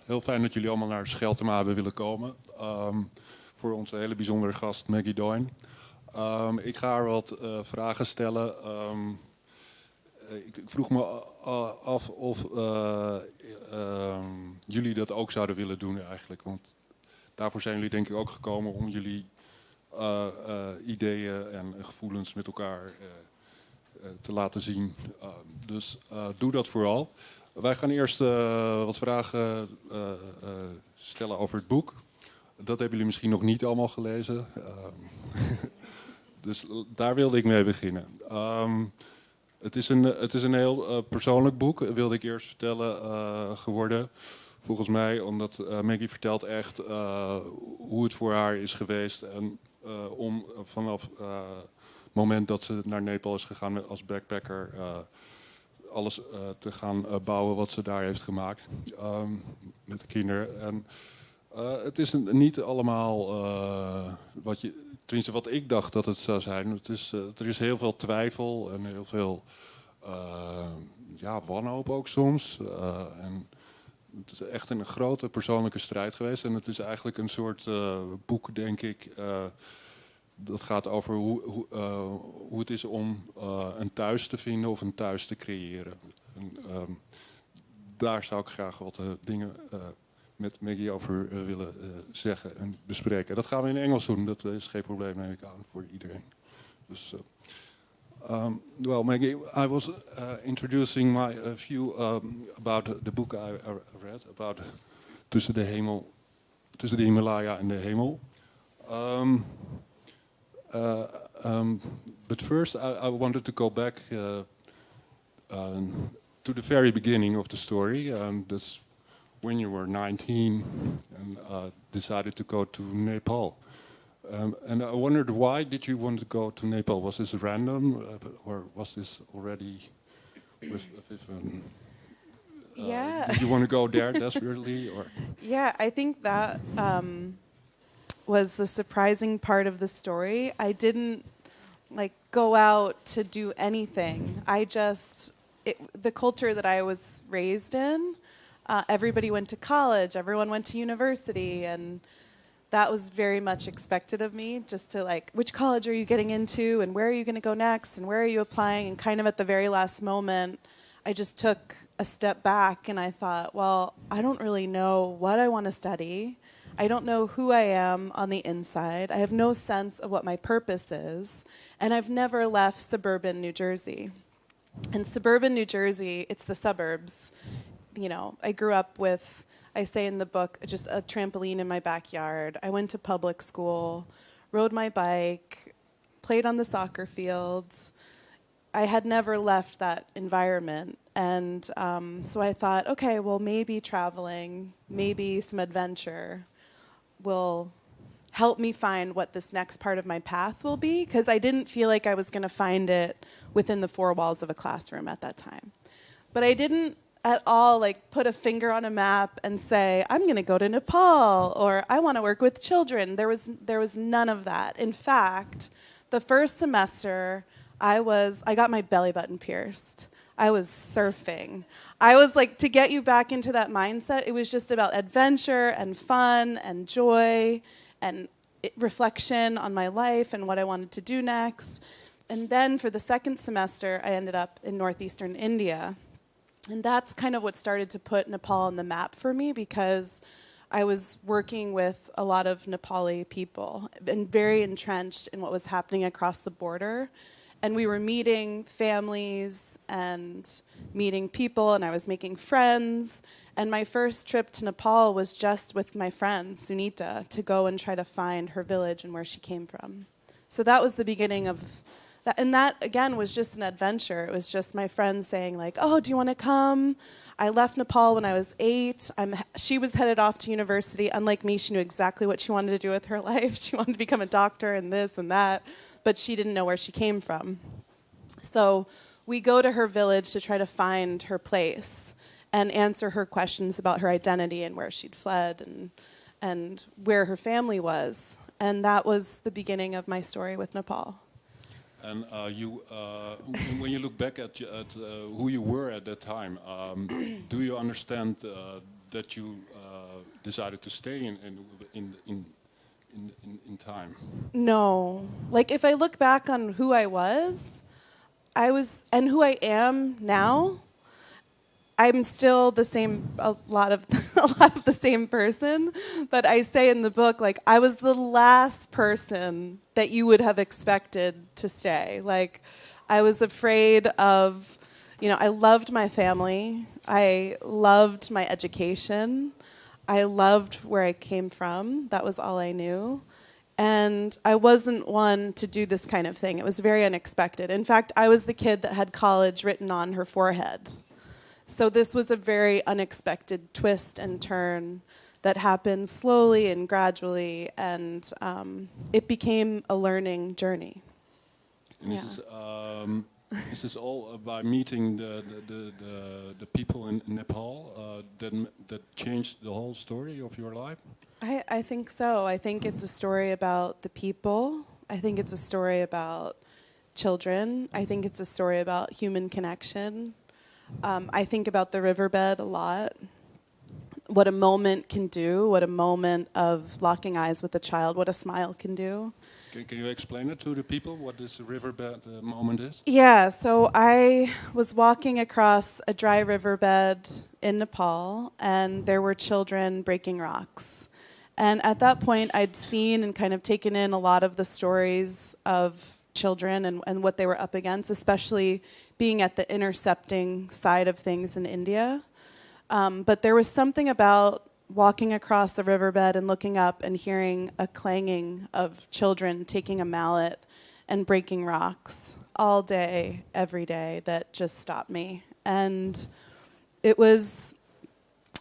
Heel fijn dat jullie allemaal naar Scheltema hebben willen komen. Voor onze hele bijzondere gast Maggie Doyne. Ik ga haar wat vragen stellen. Ik vroeg me af of jullie dat ook zouden willen doen eigenlijk. Want daarvoor zijn jullie denk ik ook gekomen om jullie ideeën en gevoelens met elkaar te laten zien. Dus doe dat vooral. Wij gaan eerst wat vragen stellen over het boek. Dat hebben jullie misschien nog niet allemaal gelezen. Dus daar wilde ik mee beginnen. Het is een heel persoonlijk boek, wilde ik eerst vertellen, geworden. Volgens mij, omdat Maggie vertelt echt hoe het voor haar is geweest. En om vanaf het moment dat ze naar Nepal is gegaan als backpacker... alles te gaan bouwen wat ze daar heeft gemaakt met de kinderen. En het is niet allemaal tenminste wat ik dacht dat het zou zijn. Er is heel veel twijfel en heel veel wanhoop ook soms. En het is echt een grote persoonlijke strijd geweest. En het is eigenlijk een soort boek, denk ik... Dat gaat over hoe het is om een thuis te vinden of een thuis te creëren. En, daar zou ik graag wat dingen met Maggie over willen zeggen en bespreken. Dat gaan we in Engels doen, dat is geen probleem, neem ik aan, voor iedereen. Dus, well, Maggie, I was introducing my view about the book I read, about tussen de Himalaya en de hemel. But first, I wanted to go back to the very beginning of the story. That's when you were 19 and decided to go to Nepal. And I wondered, why did you want to go to Nepal? Was this random, or was this already with yeah. Did you want to go there desperately, or? Yeah, I think that was the surprising part of the story. I didn't go out to do anything. The culture that I was raised in, everybody went to college, everyone went to university, and that was very much expected of me, just to which college are you getting into, and where are you going to go next, and where are you applying, and kind of at the very last moment, I just took a step back and I thought, well, I don't really know what I want to study. I don't know who I am on the inside. I have no sense of what my purpose is. And I've never left suburban New Jersey. And suburban New Jersey, it's the suburbs. You know, I grew up with, I say in the book, just a trampoline in my backyard. I went to public school, rode my bike, played on the soccer fields. I had never left that environment. And so I thought, okay, well, maybe traveling, maybe some adventure will help me find what this next part of my path will be, because I didn't feel like I was going to find it within the four walls of a classroom at that time. But I didn't at all put a finger on a map and say, I'm going to go to Nepal, or I want to work with children. There was none of that. In fact, the first semester, I got my belly button pierced. I was surfing. I was to get you back into that mindset, it was just about adventure and fun and joy and reflection on my life and what I wanted to do next. And then for the second semester, I ended up in northeastern India. And that's kind of what started to put Nepal on the map for me, because I was working with a lot of Nepali people and very entrenched in what was happening across the border. And we were meeting families and meeting people, and I was making friends. And my first trip to Nepal was just with my friend, Sunita, to go and try to find her village and where she came from. So that was the beginning of that. And that, again, was just an adventure. It was just my friend saying, oh, do you want to come? I left Nepal when I was 8. She was headed off to university. Unlike me, she knew exactly what she wanted to do with her life. She wanted to become a doctor and this and that. But she didn't know where she came from. So we go to her village to try to find her place and answer her questions about her identity and where she'd fled and where her family was. And that was the beginning of my story with Nepal. And when you look back at who you were at that time, do you understand that you decided to stay in time? No. Like, if I look back on who I was, and who I am now, I'm still the same, a lot of the same person. But I say in the book, like, I was the last person that you would have expected to stay. Like, I was afraid of, I loved my family. I loved my education. I loved where I came from. That was all I knew. And I wasn't one to do this kind of thing. It was very unexpected. In fact, I was the kid that had college written on her forehead. So this was a very unexpected twist and turn that happened slowly and gradually, and it became a learning journey. And is this all by meeting the people in Nepal that changed the whole story of your life? I think so. I think it's a story about the people. I think it's a story about children. I think it's a story about human connection. I think about the riverbed a lot. What a moment can do, what a moment of locking eyes with a child, what a smile can do. Can you explain it to the people, what this riverbed moment is? Yeah, so I was walking across a dry riverbed in Nepal, and there were children breaking rocks. And at that point, I'd seen and kind of taken in a lot of the stories of children and what they were up against, especially being at the intercepting side of things in India. But there was something about walking across the riverbed and looking up and hearing a clanging of children taking a mallet and breaking rocks all day, every day, that just stopped me. And it was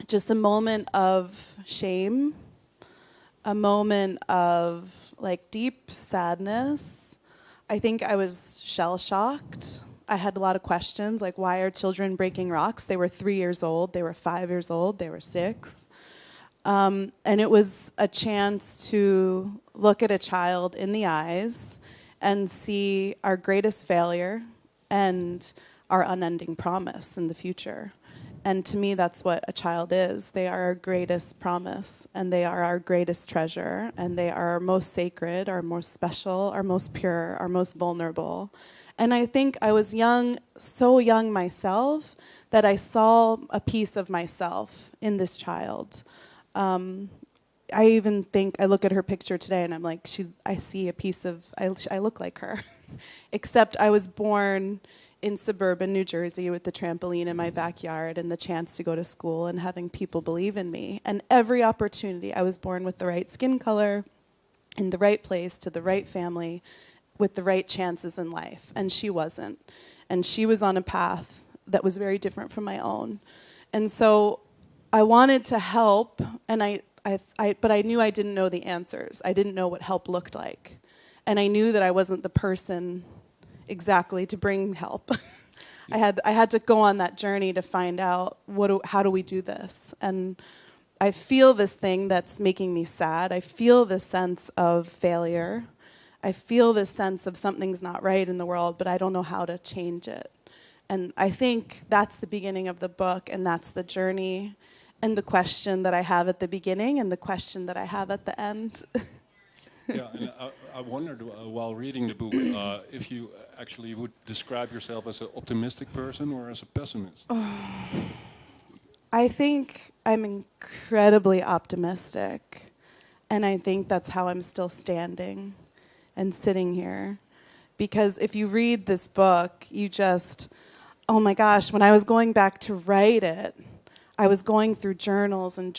just a moment of shame, a moment of like deep sadness. I think I was shell-shocked. I had a lot of questions, like, why are children breaking rocks? They were 3 years old, they were 5 years old, they were 6. And it was a chance to look at a child in the eyes and see our greatest failure and our unending promise in the future. And to me, that's what a child is. They are our greatest promise, and they are our greatest treasure, and they are our most sacred, our most special, our most pure, our most vulnerable. And I think I was young, so young myself, that I saw a piece of myself in this child. I even think, I look at her picture today and I'm like, I see a piece of, I look like her. Except I was born in suburban New Jersey with the trampoline in my backyard and the chance to go to school and having people believe in me. And every opportunity, I was born with the right skin color, in the right place, to the right family, with the right chances in life. And she wasn't. And she was on a path that was very different from my own. And so I wanted to help, and but I knew I didn't know the answers. I didn't know what help looked like. And I knew that I wasn't the person exactly to bring help. I had to go on that journey to find out how do we do this. And I feel this thing that's making me sad. I feel this sense of failure. I feel this sense of something's not right in the world, but I don't know how to change it. And I think that's the beginning of the book, and that's the journey, and the question that I have at the beginning, and the question that I have at the end. Yeah, and I wondered while reading the book if you actually would describe yourself as an optimistic person or as a pessimist. I think I'm incredibly optimistic, and I think that's how I'm still standing and sitting here. Because if you read this book, oh my gosh, when I was going back to write it, I was going through journals and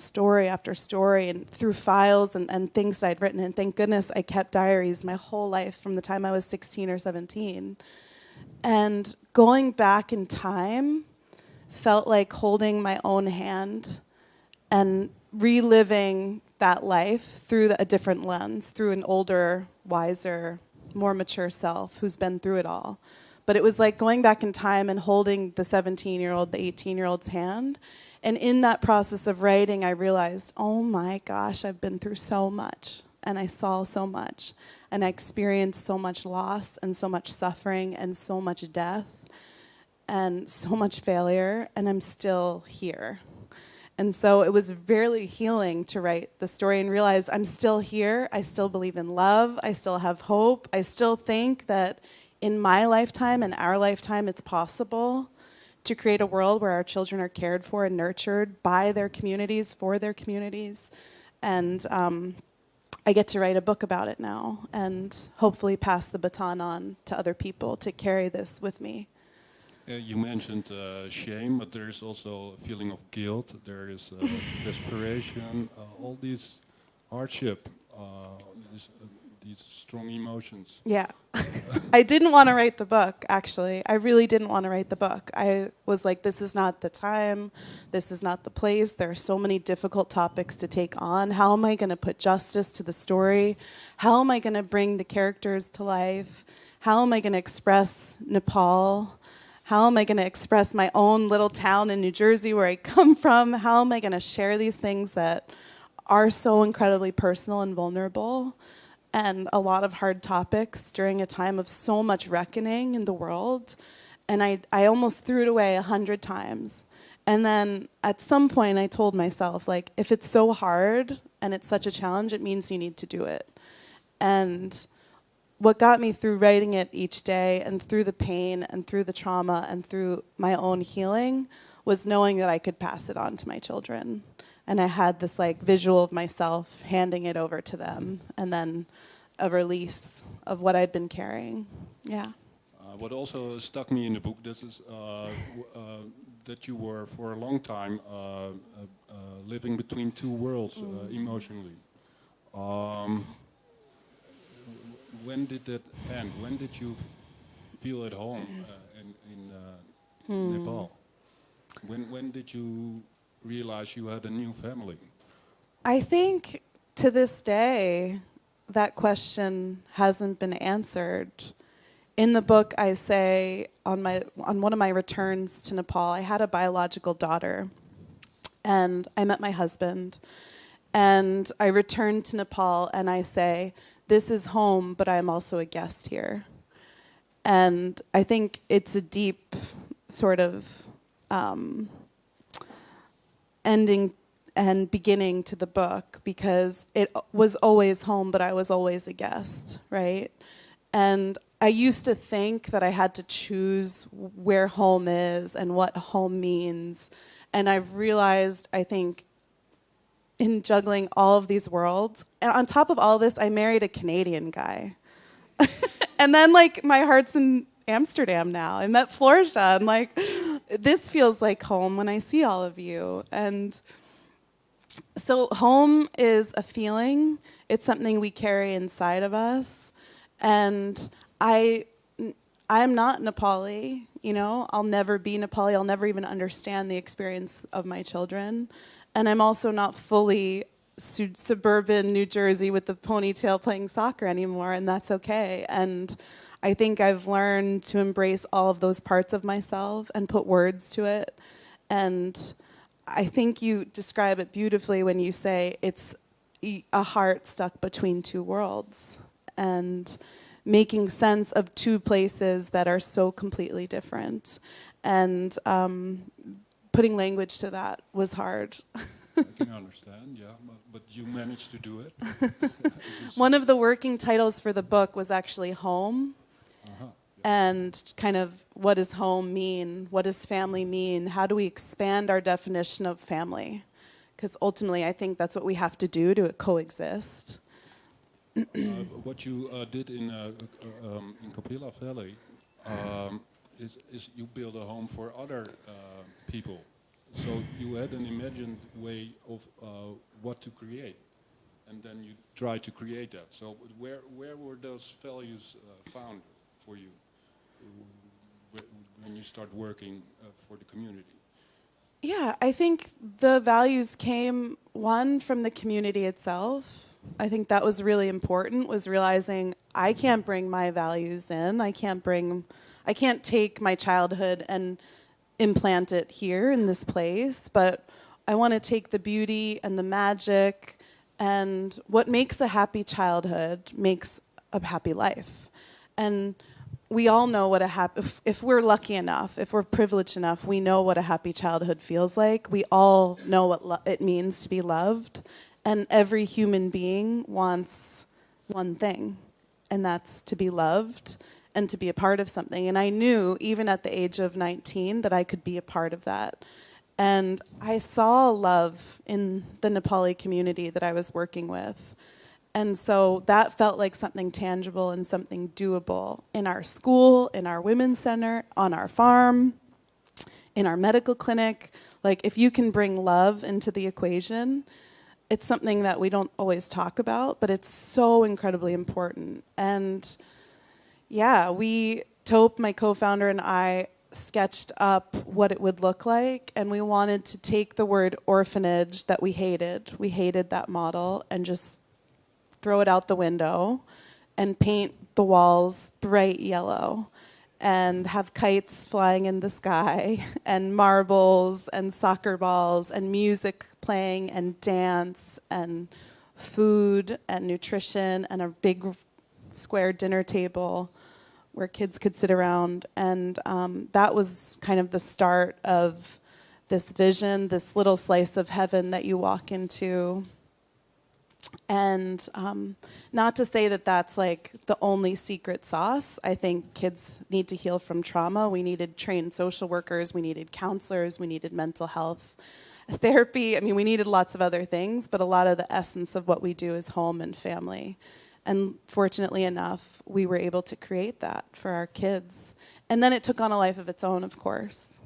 story after story and through files and things that I'd written. And thank goodness I kept diaries my whole life from the time I was 16 or 17. And going back in time felt like holding my own hand and reliving that life through a different lens, through an older, wiser, more mature self who's been through it all. But it was like going back in time and holding the 17-year-old, the 18-year-old's hand. And in that process of writing, I realized, oh my gosh, I've been through so much. And I saw so much. And I experienced so much loss and so much suffering and so much death and so much failure. And I'm still here. And so it was very healing to write the story and realize I'm still here. I still believe in love. I still have hope. I still think that in my lifetime and our lifetime, it's possible to create a world where our children are cared for and nurtured by their communities, for their communities. And I get to write a book about it now and hopefully pass the baton on to other people to carry this with me. You mentioned shame, but there is also a feeling of guilt. There is desperation, all these hardship, these strong emotions. Yeah. I didn't want to write the book, actually. I really didn't want to write the book. I was like, this is not the time. This is not the place. There are so many difficult topics to take on. How am I going to put justice to the story? How am I going to bring the characters to life? How am I going to express Nepal? How am I going to express my own little town in New Jersey where I come from? How am I going to share these things that are so incredibly personal and vulnerable? And a lot of hard topics during a time of so much reckoning in the world. And I almost threw it away 100 times. And then at some point I told myself, like, if it's so hard and it's such a challenge, it means you need to do it. And what got me through writing it each day and through the pain and through the trauma and through my own healing was knowing that I could pass it on to my children. And I had this like visual of myself handing it over to them and then a release of what I'd been carrying. Yeah. What also stuck me in the book, this is that you were for a long time living between two worlds emotionally. When did that end? When did you feel at home in Nepal? When did you realize you had a new family? I think to this day, that question hasn't been answered. In the book, I say on one of my returns to Nepal, I had a biological daughter, and I met my husband, and I returned to Nepal, and I say, this is home, but I'm also a guest here. And I think it's a deep sort of ending and beginning to the book, because it was always home, but I was always a guest, right? And I used to think that I had to choose where home is and what home means. And I've realized, I think, in juggling all of these worlds, and on top of all this, I married a Canadian guy. And then, like, my heart's in Amsterdam now. I met Florisha. I'm like, this feels like home when I see all of you. And so home is a feeling. It's something we carry inside of us. And I'm not Nepali, you know. I'll never be Nepali. I'll never even understand the experience of my children. And I'm also not fully suburban New Jersey with the ponytail playing soccer anymore, and that's okay. And I think I've learned to embrace all of those parts of myself and put words to it. And I think you describe it beautifully when you say it's a heart stuck between two worlds and making sense of two places that are so completely different. And putting language to that was hard. I can understand, yeah, but you managed to do it. One of the working titles for the book was actually Home. Uh-huh. And kind of, what does home mean? What does family mean? How do we expand our definition of family? Because ultimately, I think that's what we have to do to coexist. What you did in Kapila Valley is you build a home for other people. So you had an imagined way of what to create, and then you try to create that. So where were those values found for you when you start working for the community? Yeah, I think the values came, one, from the community itself. I think that was really important, was realizing I can't bring my values in. I can't take my childhood and implant it here in this place, but I want to take the beauty and the magic and what makes a happy childhood makes a happy life. And we all know what a happy, if we're lucky enough, if we're privileged enough, we know what a happy childhood feels like. We all know what it means to be loved. And every human being wants one thing, and that's to be loved and to be a part of something. And I knew, even at the age of 19, that I could be a part of that. And I saw love in the Nepali community that I was working with. And so that felt like something tangible and something doable in our school, in our women's center, on our farm, in our medical clinic. Like, if you can bring love into the equation, it's something that we don't always talk about, but it's so incredibly important. And yeah, Taupe, my co-founder, and I sketched up what it would look like, and we wanted to take the word orphanage that we hated that model, and just throw it out the window and paint the walls bright yellow and have kites flying in the sky and marbles and soccer balls and music playing and dance and food and nutrition and a big square dinner table where kids could sit around. And that was kind of the start of this vision, this little slice of heaven that you walk into. And not to say that that's like the only secret sauce. I think kids need to heal from trauma. We needed trained social workers, we needed counselors, we needed mental health therapy. I mean, we needed lots of other things, but a lot of the essence of what we do is home and family. And fortunately enough, we were able to create that for our kids. And then it took on a life of its own, of course.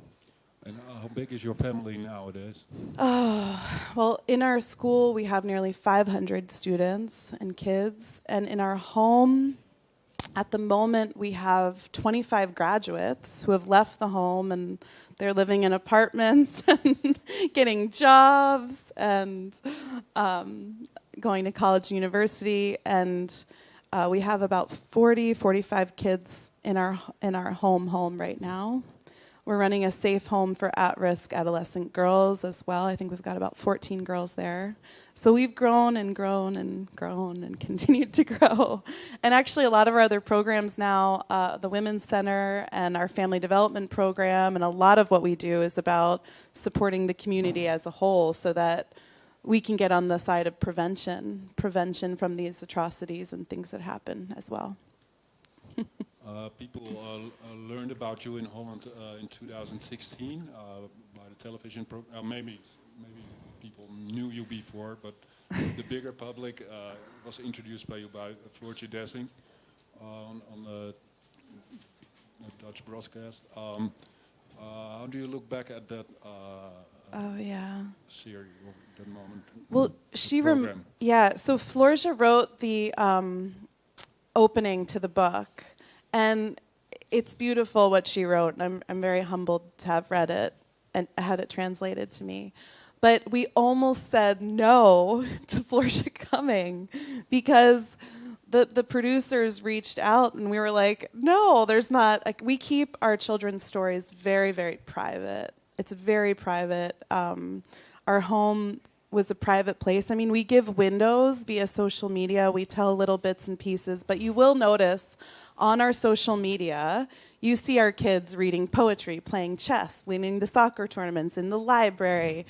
And how big is your family nowadays? Well, in our school, we have nearly 500 students and kids. And in our home, at the moment, we have 25 graduates who have left the home, and they're living in apartments and getting jobs and going to college and university. And we have about 45 kids in our home right now. We're running a safe home for at-risk adolescent girls as well. I think we've got about 14 girls there. So we've grown and grown and grown and continued to grow. And actually a lot of our other programs now, the Women's Center and our Family Development Program, and a lot of what we do is about supporting the community as a whole so that we can get on the side of prevention from these atrocities and things that happen as well. People learned about you in Holland in 2016 by the television program. Maybe people knew you before, but the bigger public was introduced by you by Floortje Dessing on the Dutch broadcast. How do you look back at that series, or that moment? Well, so Floortje wrote the opening to the book. And it's beautiful what she wrote, and I'm very humbled to have read it and had it translated to me. But we almost said no to Floortje coming because the producers reached out and we were like, no, there's not. Like, we keep our children's stories very, very private. It's very private. Our home was a private place. I mean, we give windows via social media. We tell little bits and pieces, but you will notice on our social media, you see our kids reading poetry, playing chess, winning the soccer tournaments in the library,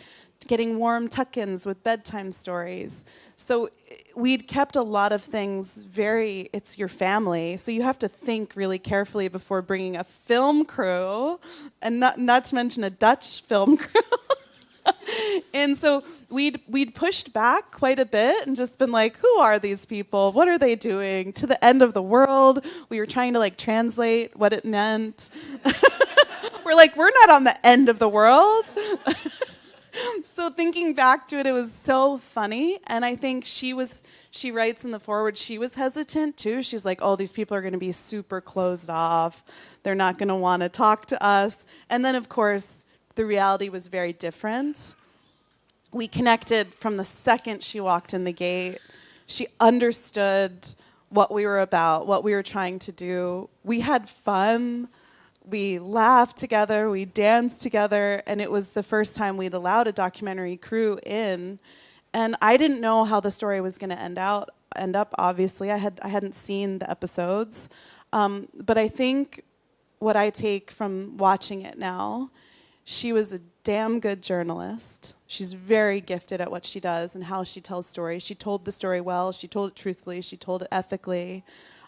getting warm tuck-ins with bedtime stories. So we'd kept a lot of things it's your family, so you have to think really carefully before bringing a film crew, and not to mention a Dutch film crew. And so we'd pushed back quite a bit and just been like, who are these people? What are they doing? To the end of the world. We were trying to translate what it meant. We're like, we're not on the end of the world. So thinking back to it, it was so funny. And I think she writes in the foreword, she was hesitant too. She's like, oh, these people are going to be super closed off. They're not going to want to talk to us. And then, of course, the reality was very different. We connected from the second she walked in the gate. She understood what we were about, what we were trying to do. We had fun. We laughed together. We danced together. And it was the first time we'd allowed a documentary crew in. And I didn't know how the story was going to end up, obviously. I hadn't seen the episodes. But I think what I take from watching it now, she was a damn good journalist. She's very gifted at what she does and how she tells stories. She told the story well. She told it truthfully. She told it ethically.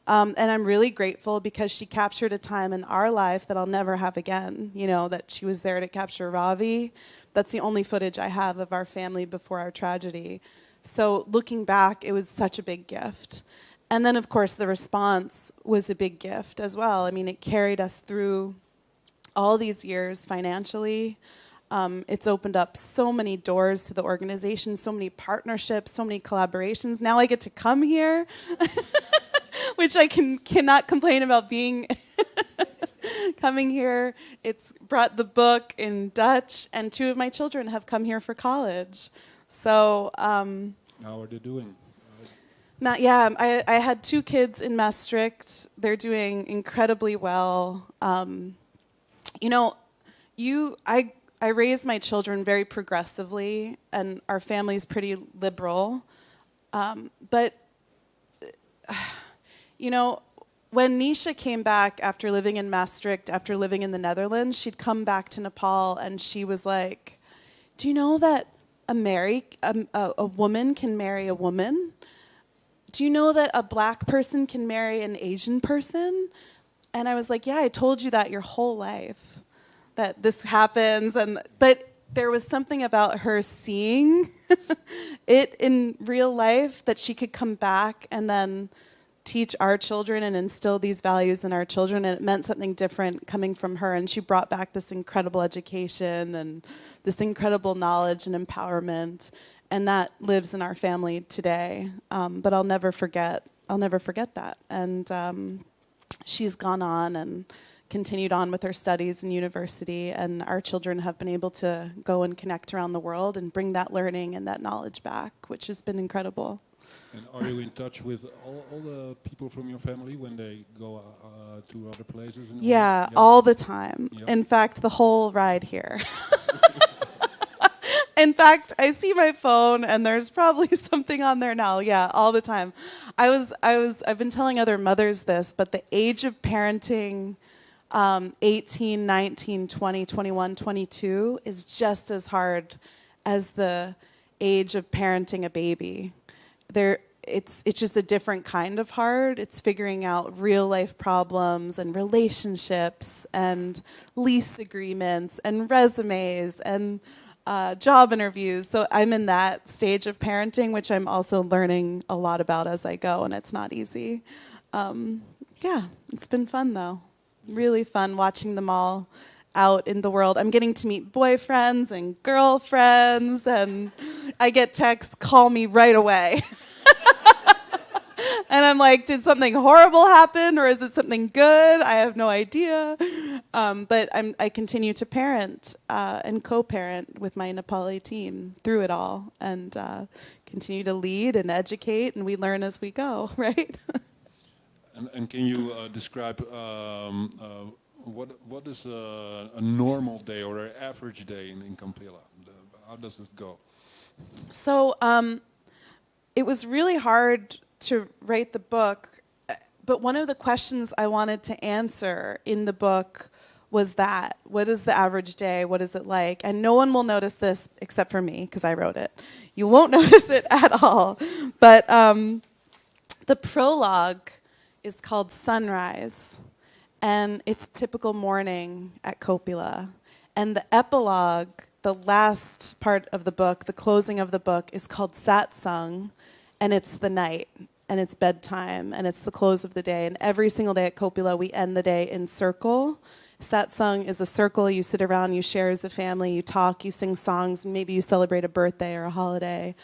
And I'm really grateful because she captured a time in our life that I'll never have again. You know, that she was there to capture Ravi. That's the only footage I have of our family before our tragedy. So looking back, it was such a big gift. And then, of course, the response was a big gift as well. I mean, it carried us through all these years financially. It's opened up so many doors to the organization, so many partnerships, so many collaborations. Now I get to come here, which I cannot complain about being coming here. It's brought the book in Dutch, and 2 of my children have come here for college. So how are they doing? I had 2 kids in Maastricht. They're doing incredibly well. I raised my children very progressively, and our family's pretty liberal. But when Nisha came back after living in Maastricht, after living in the Netherlands, she'd come back to Nepal, and she was like, "Do you know that a woman can marry a woman? Do you know that a black person can marry an Asian person?" And I was like, "Yeah, I told you that your whole life, that this happens." But there was something about her seeing it in real life that she could come back and then teach our children and instill these values in our children. And it meant something different coming from her. And she brought back this incredible education and this incredible knowledge and empowerment. And that lives in our family today. But I'll never forget that. And she's gone on and continued on with her studies in university, and our children have been able to go and connect around the world and bring that learning and that knowledge back, which has been incredible. And are you in touch with all the people from your family when they go to other places? Yeah, all the time. Yeah. In fact, the whole ride here. In fact, I see my phone and there's probably something on there now. Yeah, all the time. I've been telling other mothers this, but the age of parenting, 18, 19, 20, 21, 22 is just as hard as the age of parenting a baby. It's just a different kind of hard. It's figuring out real life problems and relationships and lease agreements and resumes and job interviews. So I'm in that stage of parenting, which I'm also learning a lot about as I go, and it's not easy. Yeah, it's been fun though. Really fun watching them all out in the world. I'm getting to meet boyfriends and girlfriends, and I get texts, "Call me right away." And I'm like, did something horrible happen or is it something good? I have no idea. But I continue to parent and co-parent with my Nepali team through it all, and continue to lead and educate, and we learn as we go, right? And can you describe what is a normal day or an average day in Kampila? How does it go? So it was really hard to write the book, but one of the questions I wanted to answer in the book was that, what is the average day? What is it like? And no one will notice this except for me, because I wrote it. You won't notice it at all. But the prologue is called Sunrise, and it's a typical morning at Kopila. And the epilogue, the last part of the book, the closing of the book, is called Satsang, and it's the night, and it's bedtime, and it's the close of the day. And every single day at Kopila, we end the day in circle. Satsang is a circle. You sit around, you share as a family, you talk, you sing songs, maybe you celebrate a birthday or a holiday.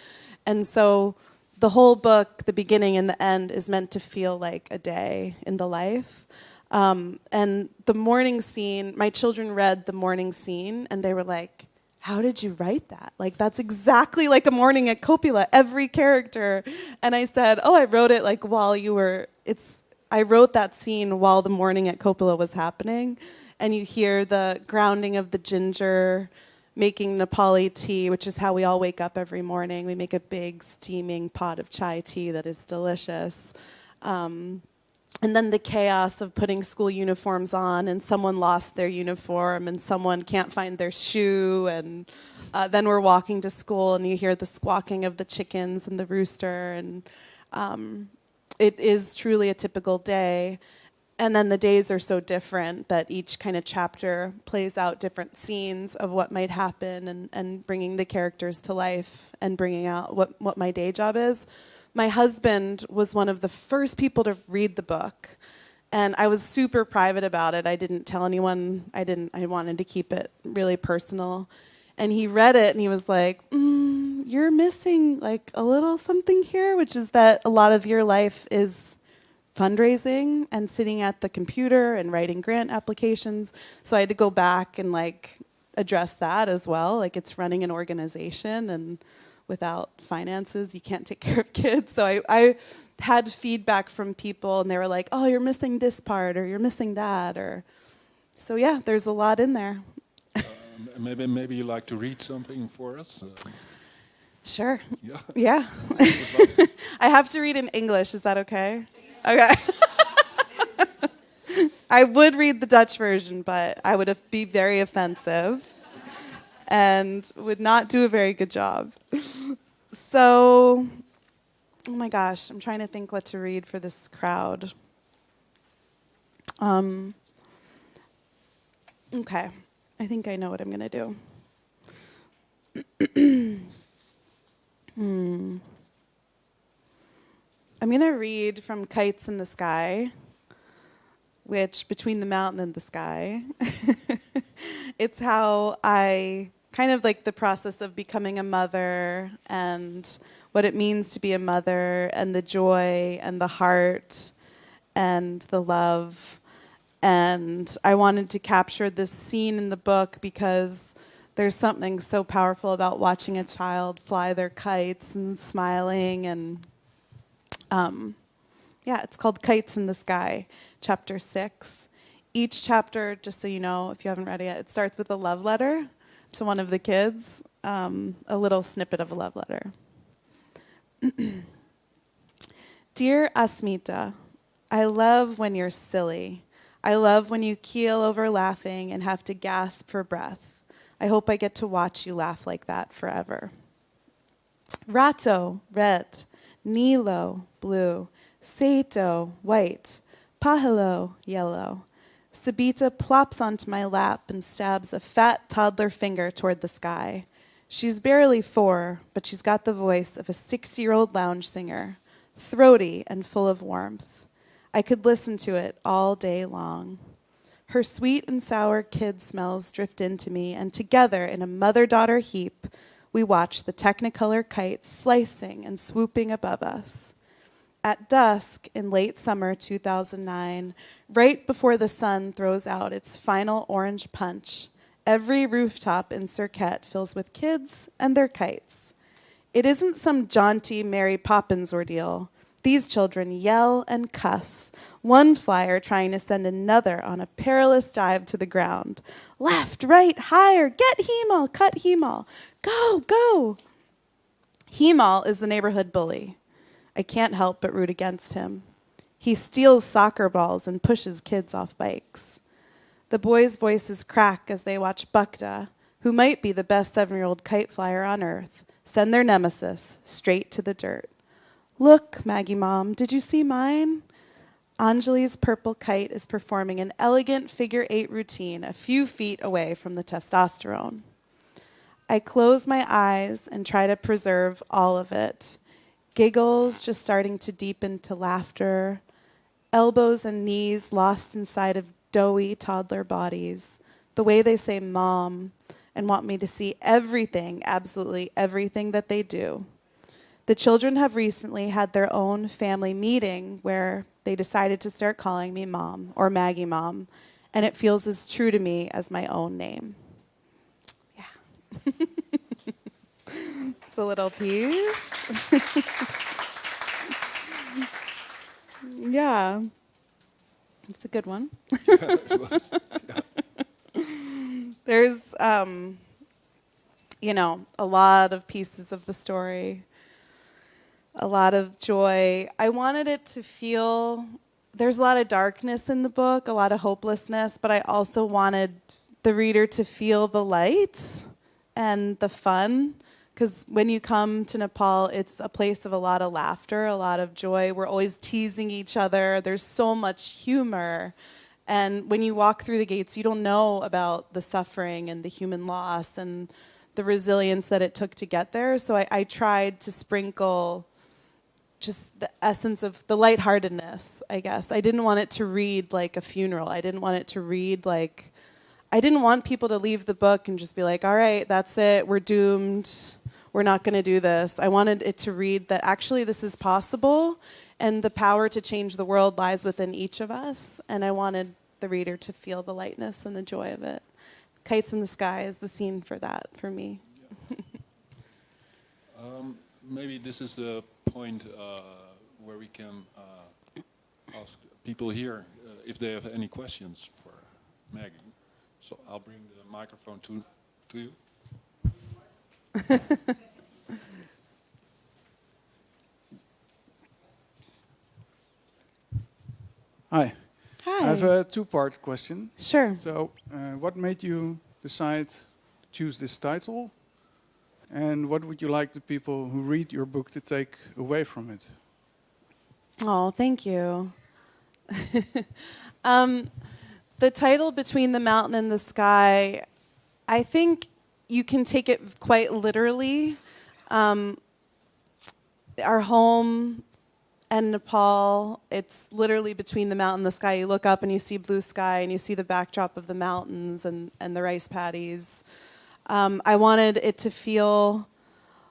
And so the whole book, the beginning and the end, is meant to feel like a day in the life. And the morning scene, my children read the morning scene, and they were like, "How did you write that? Like, that's exactly like a morning at Kopila, every character." And I said, "Oh, I wrote it like while you were, I wrote that scene while the morning at Kopila was happening." And you hear the grounding of the ginger, making Nepali tea, which is how we all wake up every morning. We make a big steaming pot of chai tea that is delicious. and then the chaos of putting school uniforms on, and someone lost their uniform, and someone can't find their shoe, and then we're walking to school, and you hear the squawking of the chickens and the rooster, and it is truly a typical day. And then the days are so different that each kind of chapter plays out different scenes of what might happen, and bringing the characters to life and bringing out what my day job is. My husband was one of the first people to read the book, and I was super private about it. I didn't tell anyone. I wanted to keep it really personal. And he read it, and he was like, you're missing like a little something here, which is that a lot of your life is fundraising and sitting at the computer and writing grant applications. So I had to go back and like address that as well. Like, it's running an organization, and without finances, you can't take care of kids. So I had feedback from people, and they were like, oh, you're missing this part, or you're missing that, or so yeah, there's a lot in there. Maybe you like to read something for us. Sure. Yeah. Yeah. I have to read in English. Is that okay? Okay. I would read the Dutch version, but I would be very offensive and would not do a very good job. So, oh my gosh, I'm trying to think what to read for this crowd. Okay, I think I know what I'm going to do. I'm going to read from Kites in the Sky, which, between the mountain and the sky, it's how I kind of like the process of becoming a mother and what it means to be a mother, and the joy and the heart and the love. And I wanted to capture this scene in the book because there's something so powerful about watching a child fly their kites and smiling. And yeah, it's called Kites in the Sky, chapter 6. Each chapter, just so you know, if you haven't read it yet, it starts with a love letter to one of the kids, a little snippet of a love letter. Dear Asmita, I love when you're silly. I love when you keel over laughing and have to gasp for breath. I hope I get to watch you laugh like that forever. Rato, red. Nilo, blue. Sato, white. Pahelo, yellow. Sabita plops onto my lap and stabs a fat toddler finger toward the sky. She's barely 4, but she's got the voice of a 6-year-old lounge singer, throaty and full of warmth. I could listen to it all day long. Her sweet and sour kid smells drift into me, and together in a mother-daughter heap, we watch the Technicolor kites slicing and swooping above us. At dusk in late summer 2009, right before the sun throws out its final orange punch, every rooftop in Circuit fills with kids and their kites. It isn't some jaunty Mary Poppins ordeal. These children yell and cuss, one flyer trying to send another on a perilous dive to the ground. Left, right, higher, get hemel, cut hemel, go, go. Hemel is the neighborhood bully. I can't help but root against him. He steals soccer balls and pushes kids off bikes. The boys' voices crack as they watch Bukta, who might be the best 7-year-old kite flyer on earth, send their nemesis straight to the dirt. Look, Maggie Mom, did you see mine? Anjali's purple kite is performing an elegant figure-8 routine a few feet away from the testosterone. I close my eyes and try to preserve all of it. Giggles just starting to deepen to laughter, elbows and knees lost inside of doughy toddler bodies, the way they say mom and want me to see everything, absolutely everything that they do. The children have recently had their own family meeting where they decided to start calling me Mom or Maggie Mom, and it feels as true to me as my own name. Yeah. It's a little piece. Yeah. It's a good one. Yeah, it was. Yeah. There's, a lot of pieces of the story, a lot of joy. I wanted it to feel there's a lot of darkness in the book, a lot of hopelessness, but I also wanted the reader to feel the light and the fun. Because when you come to Nepal, it's a place of a lot of laughter, a lot of joy. We're always teasing each other. There's so much humor. And when you walk through the gates, you don't know about the suffering and the human loss and the resilience that it took to get there. So I tried to sprinkle just the essence of the lightheartedness, I guess. I didn't want it to read like a funeral. I didn't want it to read like... I didn't want people to leave the book and just be like, all right, that's it, we're doomed, we're not going to do this. I wanted it to read that actually this is possible and the power to change the world lies within each of us. And I wanted the reader to feel the lightness and the joy of it. Kites in the Sky is the scene for that, for me. Maybe this is the point where we can ask people here if they have any questions for Maggie. So I'll bring the microphone to you. Hi. Hi. I have a two-part question. Sure. So, what made you decide to choose this title? And what would you like the people who read your book to take away from it? Oh, thank you. The title Between the Mountain and the Sky, I think you can take it quite literally. Our home and Nepal, it's literally between the mountain and the sky. You look up and you see blue sky and you see the backdrop of the mountains and the rice paddies. I wanted it to feel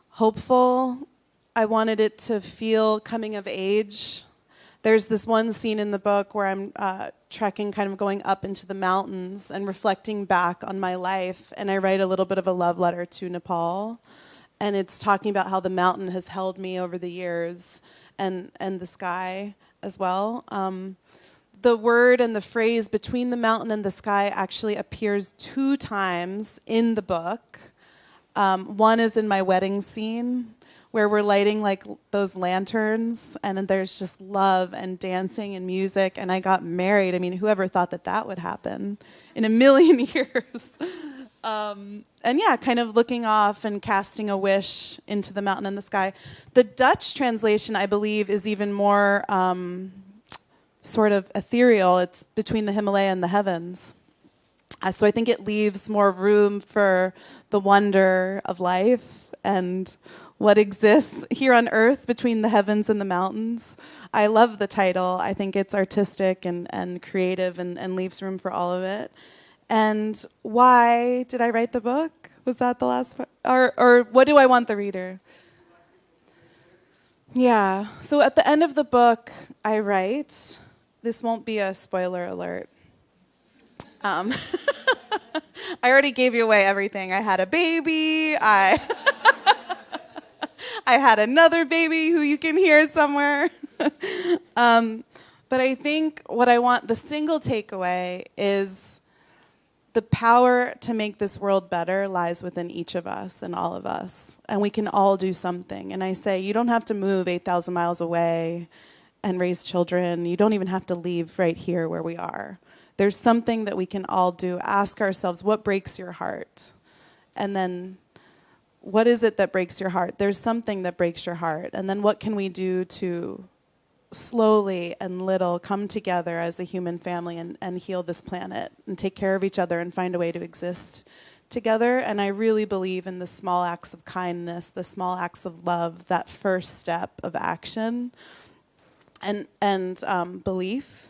hopeful. I wanted it to feel coming of age. There's this one scene in the book where I'm trekking, kind of going up into the mountains and reflecting back on my life. And I write a little bit of a love letter to Nepal. And it's talking about how the mountain has held me over the years and the sky as well. The word and the phrase between the mountain and the sky actually appears 2 times in the book. One is in my wedding scene, where we're lighting like those lanterns and there's just love and dancing and music, and I got married. I mean, whoever thought that that would happen in a million years? And yeah, kind of looking off and casting a wish into the mountain and the sky. The Dutch translation, I believe, is even more sort of ethereal. It's between the Himalaya and the heavens. So I think it leaves more room for the wonder of life and what exists here on earth between the heavens and the mountains. I love the title. I think it's artistic and creative and leaves room for all of it. And why did I write the book? Was that the last part? Or what do I want the reader? Yeah. So at the end of the book, I write, this won't be a spoiler alert. I already gave you away everything. I had a baby. I had another baby who you can hear somewhere. But I think what I want, the single takeaway is the power to make this world better lies within each of us and all of us. And we can all do something. And I say, you don't have to move 8,000 miles away and raise children. You don't even have to leave right here where we are. There's something that we can all do. Ask ourselves, what breaks your heart? And then, what is it that breaks your heart? There's something that breaks your heart. And then what can we do to slowly and little come together as a human family and heal this planet and take care of each other and find a way to exist together? And I really believe in the small acts of kindness, the small acts of love, that first step of action and belief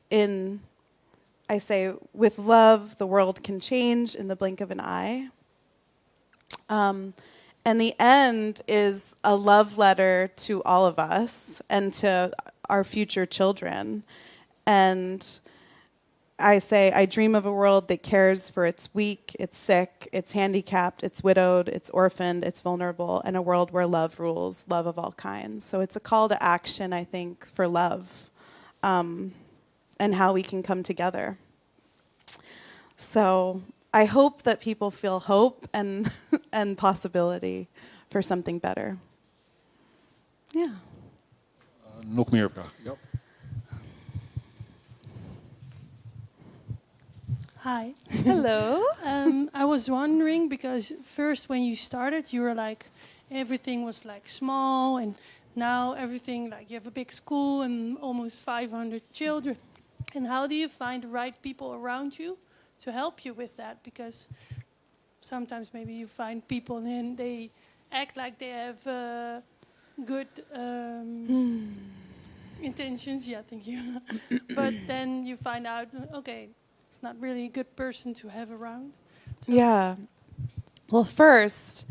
in, I say, with love, the world can change in the blink of an eye. And the end is a love letter to all of us and to our future children. And I say, I dream of a world that cares for its weak, its sick, its handicapped, its widowed, its orphaned, its vulnerable, and a world where love rules, love of all kinds. So it's a call to action, I think, for love and how we can come together. So I hope that people feel hope and and possibility for something better. Yeah. Nog meer vragen? Ja. Hi. Hello. I was wondering because first when you started, you were like everything was like small, and now everything like you have a big school and almost 500 children. And how do you find the right people around you to help you with that? Because sometimes maybe you find people and they act like they have good intentions. Yeah, thank you. But then you find out, okay, it's not really a good person to have around. So Yeah. Well, first,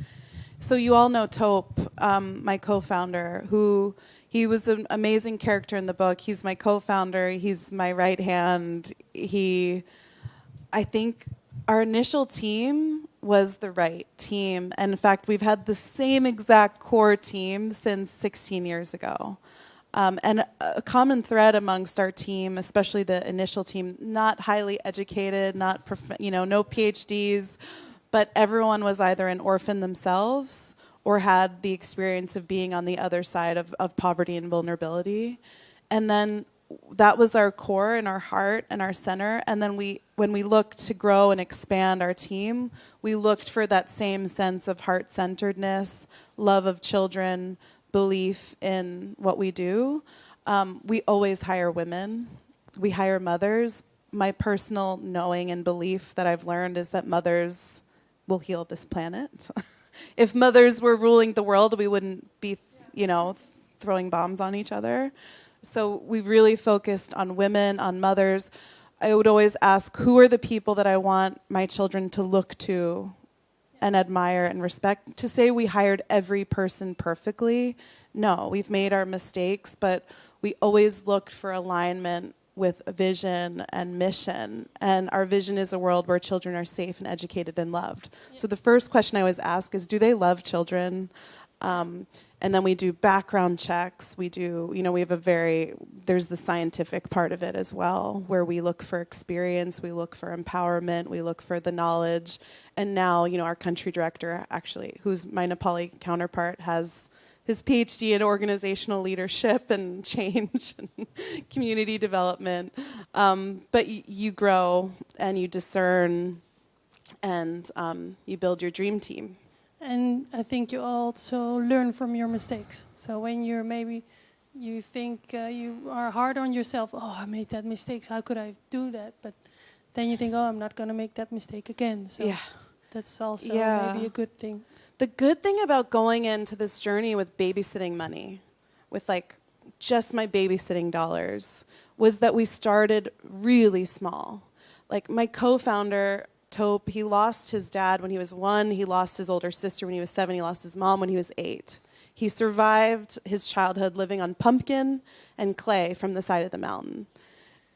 so you all know Taupe, my co-founder, who he was an amazing character in the book. He's my co-founder. He's my right hand. I think our initial team was the right team. And in fact, we've had the same exact core team since 16 years ago. And a common thread amongst our team, especially the initial team, not highly educated, not no PhDs, but everyone was either an orphan themselves or had the experience of being on the other side of poverty and vulnerability. And then that was our core and our heart and our center. And then when we looked to grow and expand our team, we looked for that same sense of heart-centeredness, love of children, belief in what we do. We always hire women. We hire mothers. My personal knowing and belief that I've learned is that mothers will heal this planet. If mothers were ruling the world, we wouldn't be, throwing bombs on each other. So we really focused on women, on mothers. I would always ask, who are the people that I want my children to look to and admire and respect? To say we hired every person perfectly, no, we've made our mistakes, but we always looked for alignment with a vision and mission. And our vision is a world where children are safe and educated and loved. So the first question I always ask is, do they love children? And then we do background checks. We do, we have there's the scientific part of it as well, where we look for experience, we look for empowerment, we look for the knowledge. And now, our country director, actually, who's my Nepali counterpart, has his PhD in organizational leadership and change and community development. But you grow and you discern and you build your dream team. and I think you also learn from your mistakes. So when you think you are hard on yourself, oh, I made that mistake, how could I do that? But then you think, oh, I'm not going to make that mistake again. So Yeah. that's also Yeah. maybe a good thing. The good thing about going into this journey with babysitting money, with just my babysitting dollars, was that we started really small. Like my co-founder, Taupe, he lost his dad when he was 1, he lost his older sister when he was 7, he lost his mom when he was 8. He survived his childhood living on pumpkin and clay from the side of the mountain.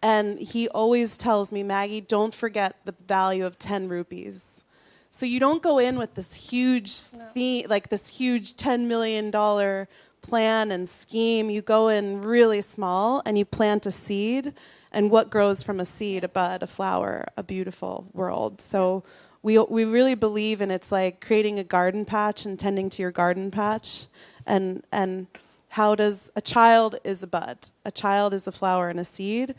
And he always tells me, Maggie, don't forget the value of 10 rupees. So you don't go in with this huge theme, like this huge $10 million plan and scheme. You go in really small and you plant a seed, and what grows from a seed? A bud, a flower, a beautiful world. So we really believe in, it's like creating a garden patch and tending to your garden patch. And how does a child is a bud, a child is a flower and a seed.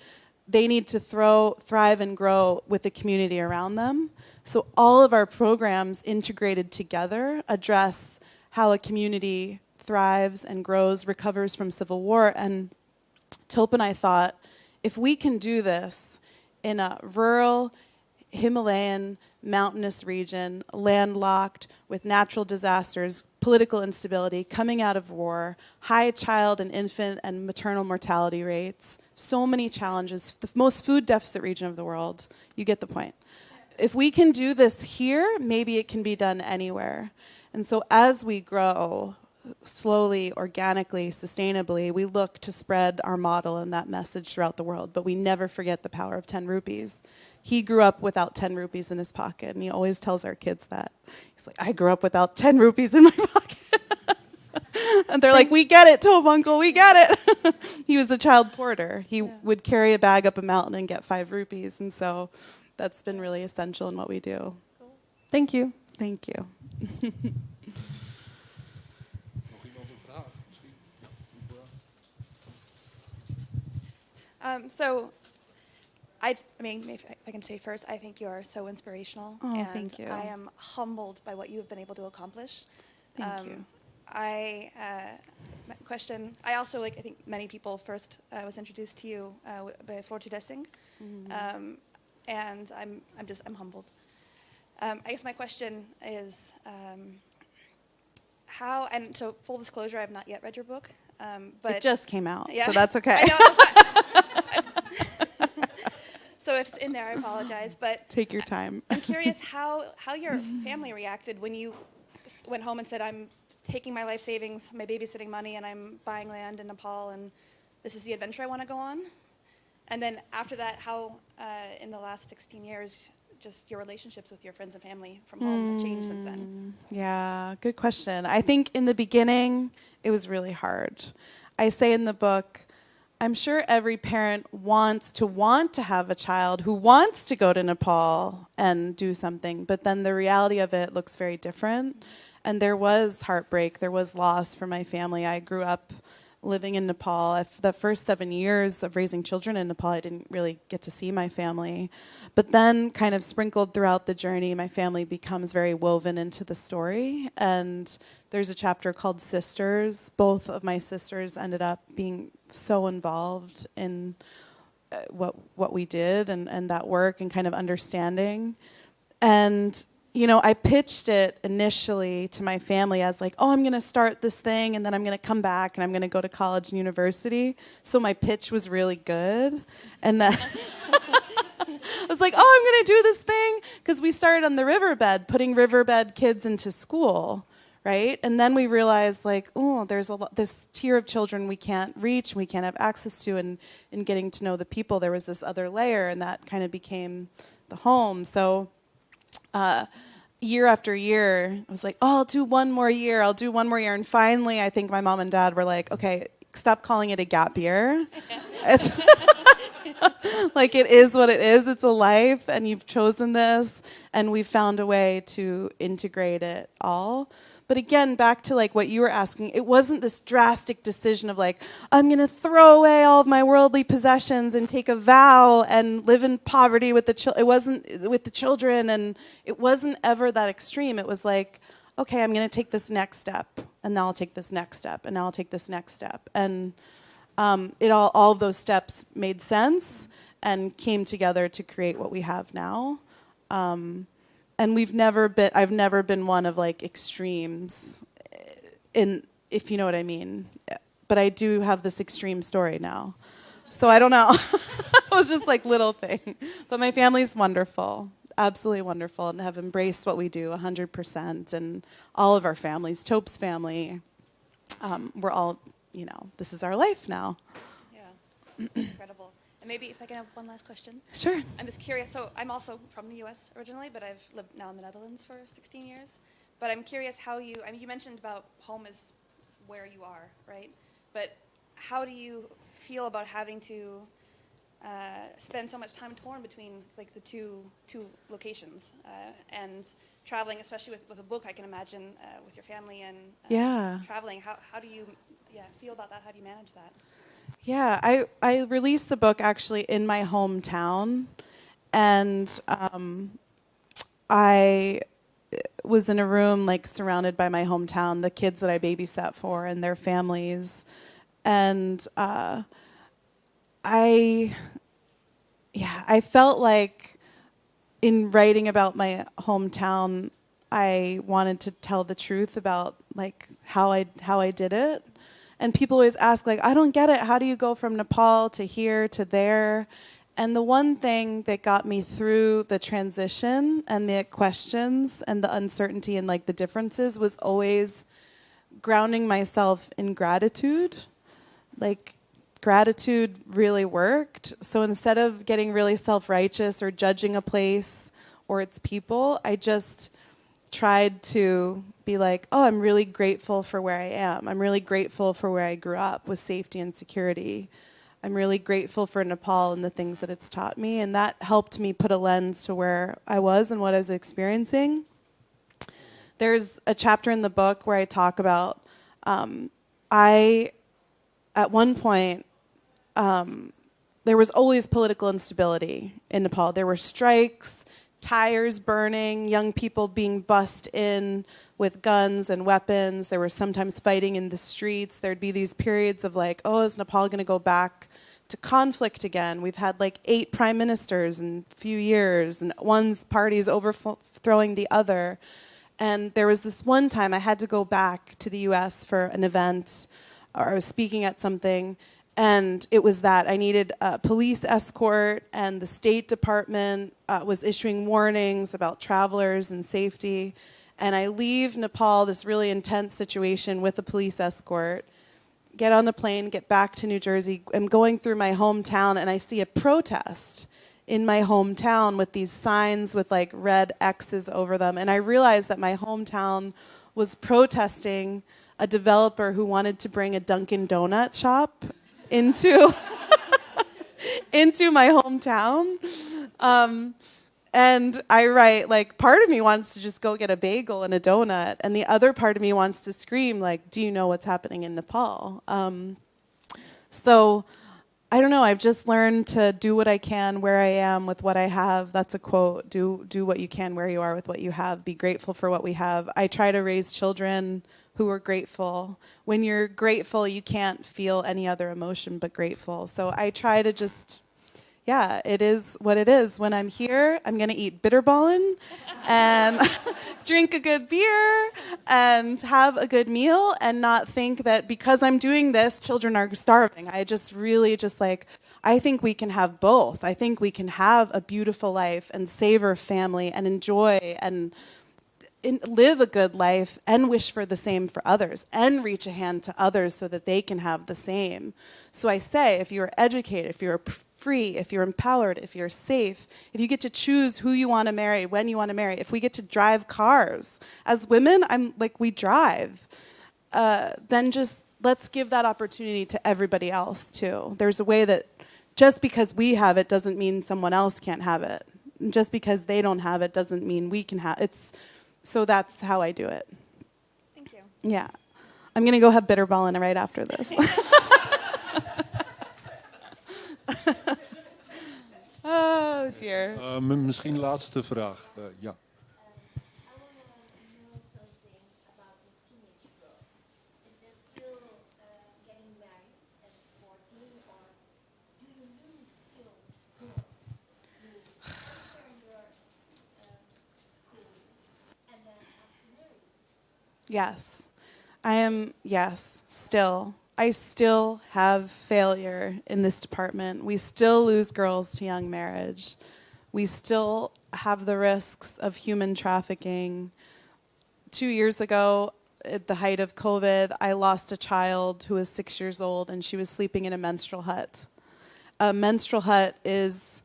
They need to thrive and grow with the community around them. So all of our programs integrated together address how a community thrives and grows, recovers from civil war. And Taupe and I thought, if we can do this in a rural, Himalayan, mountainous region, landlocked, with natural disasters, political instability, coming out of war, high child and infant and maternal mortality rates, so many challenges, the most food deficit region of the world, you get the point. If we can do this here, maybe it can be done anywhere. And so as we grow, slowly, organically, sustainably, we look to spread our model and that message throughout the world, but we never forget the power of 10 rupees. He grew up without 10 rupees in his pocket, and he always tells our kids that. He's like, I grew up without 10 rupees in my pocket. And they're like, we get it, Taupe Uncle, we get it. He was a child porter. He would carry a bag up a mountain and get 5 rupees, and so that's been really essential in what we do. Cool. Thank you. Thank you. So I mean, if I can say first, I think you are so inspirational. Oh, and thank you. I am humbled by what you have been able to accomplish. Thank you. My question, I also, like, I think many people first was introduced to you by Tussen. And I'm humbled. I guess my question is, how, and so full disclosure, I have not yet read your book. But It just came out, yeah. so that's okay. I know, that's not, so if it's in there, I apologize. But Take your time. I'm curious how your family reacted when you went home and said, I'm taking my life savings, my babysitting money, and I'm buying land in Nepal, and this is the adventure I want to go on. And then after that, how in the last 16 years, just your relationships with your friends and family from home have changed since then? Yeah, good question. I think in the beginning, it was really hard. I say in the book, I'm sure every parent wants to have a child who wants to go to Nepal and do something, but then the reality of it looks very different. And there was heartbreak, there was loss for my family. I grew up living in Nepal. The first 7 years of raising children in Nepal, I didn't really get to see my family. But then kind of sprinkled throughout the journey, my family becomes very woven into the story. And there's a chapter called Sisters. Both of my sisters ended up being so involved in what we did and that work and kind of understanding. And you know, I pitched it initially to my family as like, oh, I'm going to start this thing and then I'm going to come back and I'm going to go to college and university. So my pitch was really good. And then I was like, oh, I'm going to do this thing. Because we started on the riverbed, putting riverbed kids into school, right? And then we realized like, oh, there's this tier of children we can't reach, we can't have access to. And in getting to know the people, there was this other layer and that kind of became the home. So year after year, I was like, oh, I'll do one more year. And finally, I think my mom and dad were like, okay, stop calling it a gap year. It's like, it is what it is. It's a life, and you've chosen this, and we've found a way to integrate it all. But again, back to like what you were asking, it wasn't this drastic decision of like, I'm going to throw away all of my worldly possessions and take a vow and live in poverty with it wasn't with the children, and it wasn't ever that extreme. It was like, okay, I'm going to take this next step, and now I'll take this next step, and now I'll take this next step. And all of those steps made sense and came together to create what we have now. And I've never been one of like extremes if you know what I mean. But I do have this extreme story now. So I don't know. It was just like little thing. But my family's wonderful, absolutely wonderful, and have embraced what we do 100%. And all of our families, Tope's family, we're all, this is our life now. Yeah, incredible. And maybe if I can have one last question. Sure. I'm just curious. So I'm also from the U.S. originally, but I've lived now in the Netherlands for 16 years. But I'm curious how you mentioned about home is where you are, right? But how do you feel about having to spend so much time torn between like the two locations and traveling, especially with a book? I can imagine with your family and traveling. How do you feel about that? How do you manage that? Yeah, I released the book actually in my hometown, and I was in a room like surrounded by my hometown, the kids that I babysat for and their families, and I felt like in writing about my hometown, I wanted to tell the truth about like how I did it. And people always ask, like, I don't get it. How do you go from Nepal to here to there? And the one thing that got me through the transition and the questions and the uncertainty and like the differences was always grounding myself in gratitude. Like, gratitude really worked. So instead of getting really self-righteous or judging a place or its people, I just tried to be like, oh, I'm really grateful for where I am. I'm really grateful for where I grew up with safety and security. I'm really grateful for Nepal and the things that it's taught me. And that helped me put a lens to where I was and what I was experiencing. There's a chapter in the book where I talk about, at one point, there was always political instability in Nepal. There were strikes, tires burning, young people being bussed in with guns and weapons. There was sometimes fighting in the streets. There'd be these periods of like, oh, is Nepal going to go back to conflict again? We've had like 8 prime ministers in a few years, and one's party is overthrowing the other. And there was this one time I had to go back to the US for an event, or I was speaking at something, and it was that I needed a police escort, and the State Department was issuing warnings about travelers and safety. And I leave Nepal, this really intense situation, with a police escort, get on a plane, get back to New Jersey. I'm going through my hometown, and I see a protest in my hometown with these signs with like red X's over them. And I realized that my hometown was protesting a developer who wanted to bring a Dunkin' Donut shop into into my hometown. And I write, like, part of me wants to just go get a bagel and a donut, and the other part of me wants to scream, like, do you know what's happening in Nepal? So I don't know, I've just learned to do what I can where I am with what I have. That's a quote, do what you can where you are with what you have. Be grateful for what we have. I try to raise children who are grateful. When you're grateful, you can't feel any other emotion but grateful. So I try to just, yeah, it is what it is. When I'm here, I'm going to eat bitterballen and drink a good beer and have a good meal and not think that because I'm doing this, children are starving. I just really just like, I think we can have both. I think we can have a beautiful life and savor family and enjoy and live a good life and wish for the same for others and reach a hand to others so that they can have the same. So I say, if you're educated, if you're free, if you're empowered, if you're safe, if you get to choose who you want to marry, when you want to marry, if we get to drive cars. As women, I'm like, we drive. Then just let's give that opportunity to everybody else too. There's a way that just because we have it doesn't mean someone else can't have it. And just because they don't have it doesn't mean we can have it. So that's how I do it. Thank you. Yeah. I'm going to go have bitterballen right after this. Oh, dear. Misschien laatste vraag. Ja. I want to know something about the teenage girls. Is they still getting married at 14, or do you lose still girls who enter your school and then have to marry? Yes. Still. I still have failure in this department. We still lose girls to young marriage. We still have the risks of human trafficking. 2 years ago, at the height of COVID, I lost a child who was 6 years old, and she was sleeping in a menstrual hut. A menstrual hut is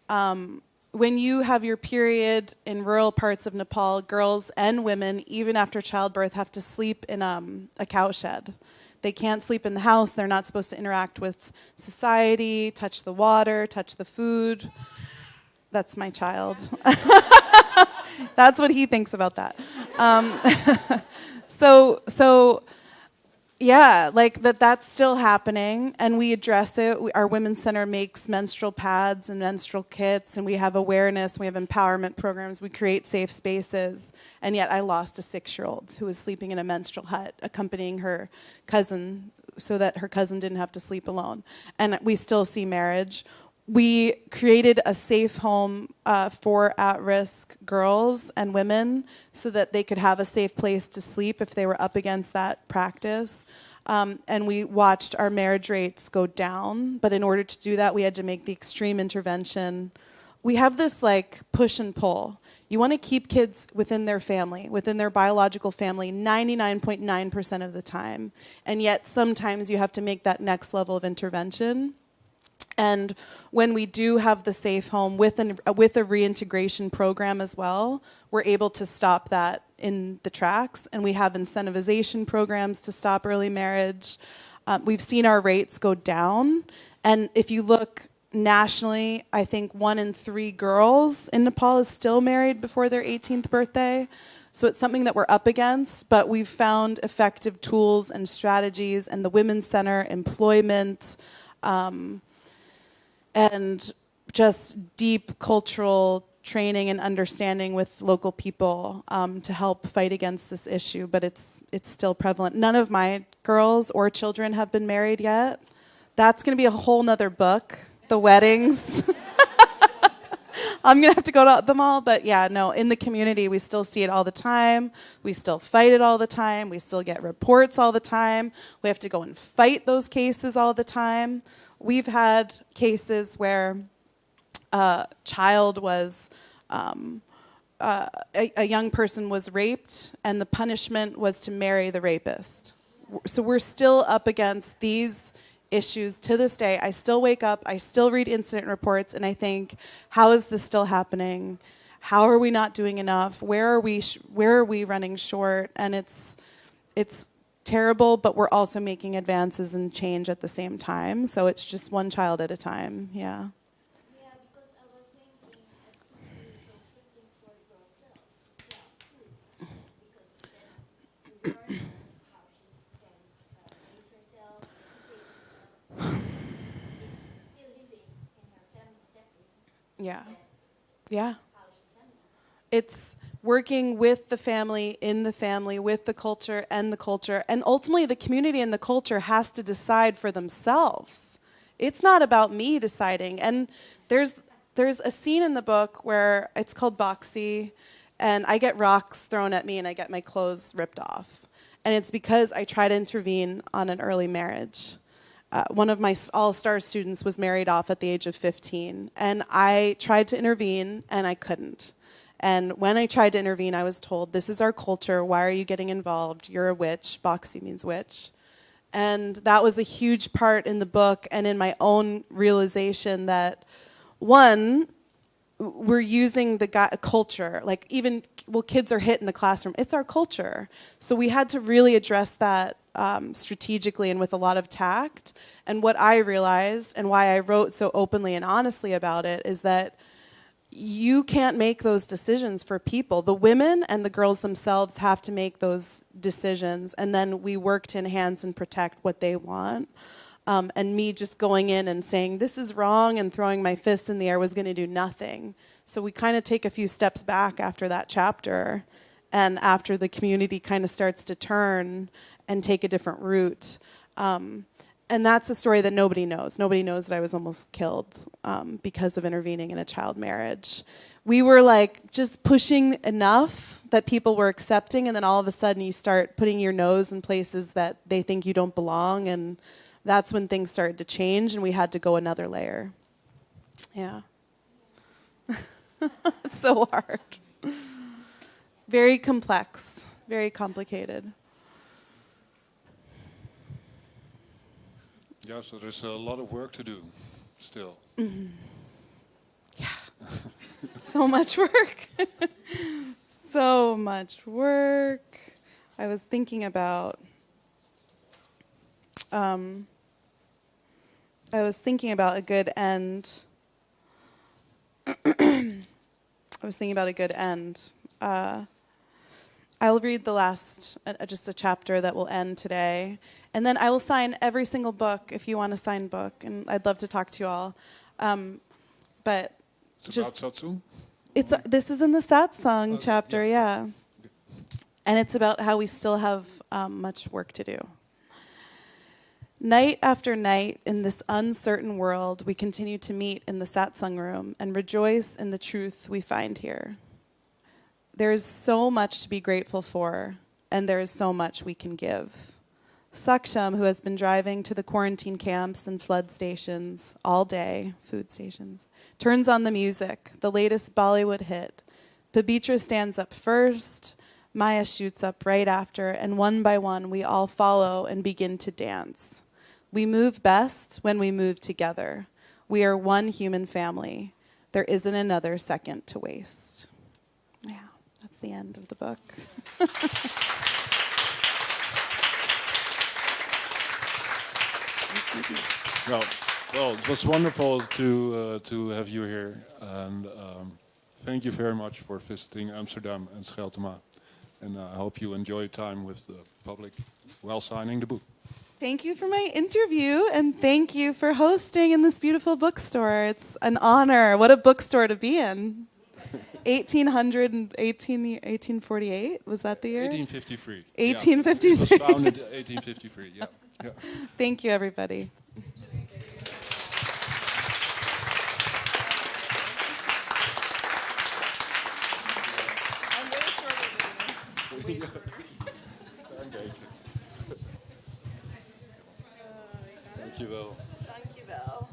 when you have your period in rural parts of Nepal, girls and women, even after childbirth, have to sleep in a cow shed. They can't sleep in the house. They're not supposed to interact with society, touch the water, touch the food. That's my child. That's what he thinks about that. So yeah, like that's still happening, and we address it. Our Women's Center makes menstrual pads and menstrual kits, and we have awareness, we have empowerment programs, we create safe spaces, and yet I lost a 6-year-old who was sleeping in a menstrual hut, accompanying her cousin so that her cousin didn't have to sleep alone. And we still see marriage. We created a safe home for at-risk girls and women so that they could have a safe place to sleep if they were up against that practice. And we watched our marriage rates go down. But in order to do that, we had to make the extreme intervention. We have this like push and pull. You want to keep kids within their family, within their biological family, 99.9% of the time. And yet sometimes you have to make that next level of intervention. And when we do have the safe home with a reintegration program as well, we're able to stop that in the tracks. And we have incentivization programs to stop early marriage. We've seen our rates go down. And if you look nationally, I think 1 in 3 girls in Nepal is still married before their 18th birthday. So it's something that we're up against, but we've found effective tools and strategies, and the Women's Center, employment, and just deep cultural training and understanding with local people to help fight against this issue, but it's still prevalent. None of my girls or children have been married yet. That's going to be a whole nother book, the weddings. I'm going to have to go to them all, but yeah, no, in the community, we still see it all the time. We still fight it all the time. We still get reports all the time. We have to go and fight those cases all the time. We've had cases where a child was, a young person was raped, and the punishment was to marry the rapist. So we're still up against these issues to this day. I still wake up, I still read incident reports, and I think, how is this still happening? How are we not doing enough? Where are we running short? And it's terrible, but we're also making advances and change at the same time. So it's just one child at a time. Yeah. Yeah, because I was thinking it could be conflicting for the girl self too, because then you learn how she can raise herself, educate herself, is still living in her family setting. Yeah. Then Yeah. how's your family? It's working with the family, in the family, with the culture, and ultimately the community and the culture has to decide for themselves. It's not about me deciding. And there's a scene in the book where it's called Boxy, and I get rocks thrown at me and I get my clothes ripped off. And it's because I try to intervene on an early marriage. One of my all-star students was married off at the age of 15, and I tried to intervene, and I couldn't. And when I tried to intervene, I was told, this is our culture, why are you getting involved? You're a witch. Boxy means witch. And that was a huge part in the book and in my own realization that, one, we're using the culture, like even, kids are hit in the classroom. It's our culture. So we had to really address that strategically and with a lot of tact. And what I realized, and why I wrote so openly and honestly about it, is that you can't make those decisions for people. The women and the girls themselves have to make those decisions, and then we work to enhance and protect what they want. And me just going in and saying, this is wrong, and throwing my fist in the air was going to do nothing. So we kind of take a few steps back after that chapter, and after the community kind of starts to turn and take a different route. And that's a story that nobody knows. Nobody knows that I was almost killed because of intervening in a child marriage. We were like just pushing enough that people were accepting, and then all of a sudden you start putting your nose in places that they think you don't belong, and that's when things started to change, and we had to go another layer. Yeah. It's so hard. Very complex, very complicated. Yeah, so there's a lot of work to do still. Mm-hmm. Yeah. So much work. So much work. I was thinking about a good end. I'll read the last, just a chapter that will end today. And then I will sign every single book if you want a signed book. And I'd love to talk to you all. But It's just, about Tussen? this is in the Satsang chapter, yeah. And it's about how we still have much work to do. Night after night in this uncertain world, we continue to meet in the satsang room and rejoice in the truth we find here. There is so much to be grateful for, and there is so much we can give. Saksham, who has been driving to the quarantine camps and flood stations all day, food stations, turns on the music, the latest Bollywood hit. Pabitra stands up first, Maya shoots up right after, and one by one we all follow and begin to dance. We move best when we move together. We are one human family. There isn't another second to waste. Yeah, that's the end of the book. Well, it was wonderful to have you here, and thank you very much for visiting Amsterdam and Scheltema. And I hope you enjoy time with the public while signing the book. Thank you for my interview, and thank you for hosting in this beautiful bookstore. It's an honor. What a bookstore to be in. 1848, was that the year? 1853. 1853. It was founded in 1853, yeah. Thank you, everybody. Dankjewel. Dankjewel.